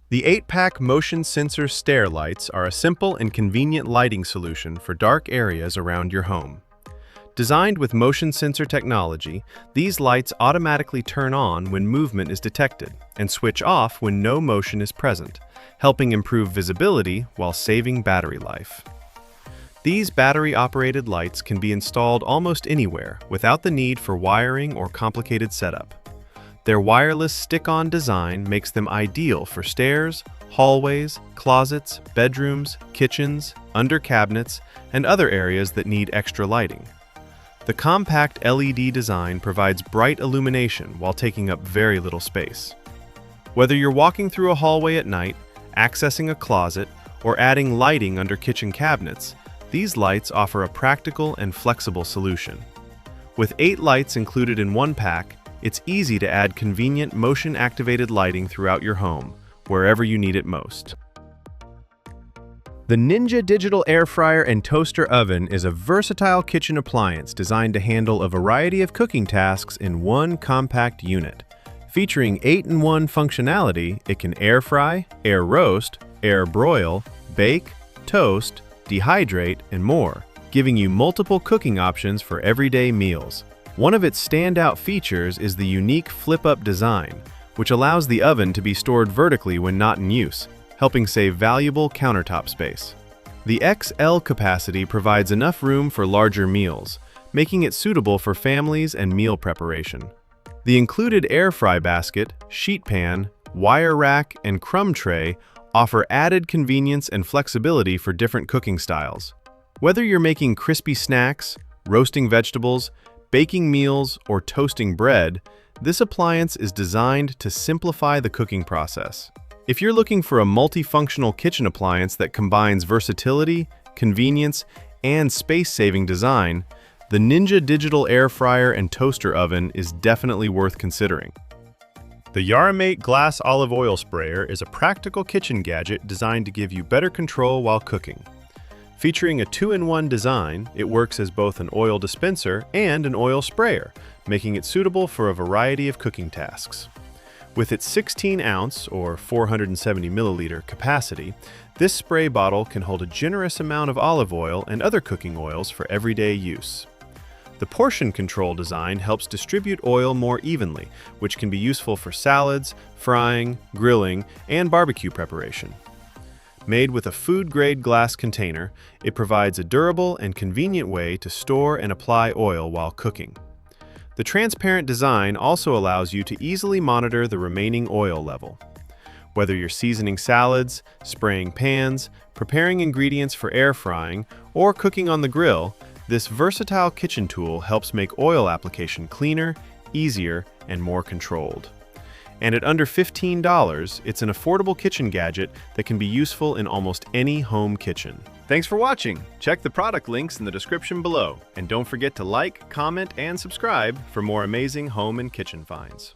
The 8-pack motion sensor stair lights are a simple and convenient lighting solution for dark areas around your home. Designed with motion sensor technology, these lights automatically turn on when movement is detected and switch off when no motion is present, helping improve visibility while saving battery life. These battery-operated lights can be installed almost anywhere without the need for wiring or complicated setup. Their wireless stick-on design makes them ideal for stairs, hallways, closets, bedrooms, kitchens, under cabinets, and other areas that need extra lighting. The compact LED design provides bright illumination while taking up very little space. Whether you're walking through a hallway at night, accessing a closet, or adding lighting under kitchen cabinets, these lights offer a practical and flexible solution. With 8 lights included in one pack, it's easy to add convenient motion-activated lighting throughout your home, wherever you need it most. The Ninja Digital Air Fryer and Toaster Oven is a versatile kitchen appliance designed to handle a variety of cooking tasks in one compact unit. Featuring 8-in-1 functionality, it can air fry, air roast, air broil, bake, toast, dehydrate, and more, giving you multiple cooking options for everyday meals. One of its standout features is the unique flip-up design, which allows the oven to be stored vertically when not in use, helping save valuable countertop space. The XL capacity provides enough room for larger meals, making it suitable for families and meal preparation. The included air fry basket, sheet pan, wire rack, and crumb tray offer added convenience and flexibility for different cooking styles. Whether you're making crispy snacks, roasting vegetables, baking meals, or toasting bread, this appliance is designed to simplify the cooking process. If you're looking for a multifunctional kitchen appliance that combines versatility, convenience, and space-saving design, the Ninja Digital Air Fryer and Toaster Oven is definitely worth considering. The YARRAMATE Glass Olive Oil Sprayer is a practical kitchen gadget designed to give you better control while cooking. Featuring a 2-in-1 design, it works as both an oil dispenser and an oil sprayer, making it suitable for a variety of cooking tasks. With its 16-ounce or 470 milliliter capacity, this spray bottle can hold a generous amount of olive oil and other cooking oils for everyday use. The portion control design helps distribute oil more evenly, which can be useful for salads, frying, grilling, and barbecue preparation. Made with a food-grade glass container, it provides a durable and convenient way to store and apply oil while cooking. The transparent design also allows you to easily monitor the remaining oil level. Whether you're seasoning salads, spraying pans, preparing ingredients for air frying, or cooking on the grill, this versatile kitchen tool helps make oil application cleaner, easier, and more controlled. And at under $15, it's an affordable kitchen gadget that can be useful in almost any home kitchen. Thanks for watching. Check the product links in the description below. And don't forget to like, comment, and subscribe for more amazing home and kitchen finds.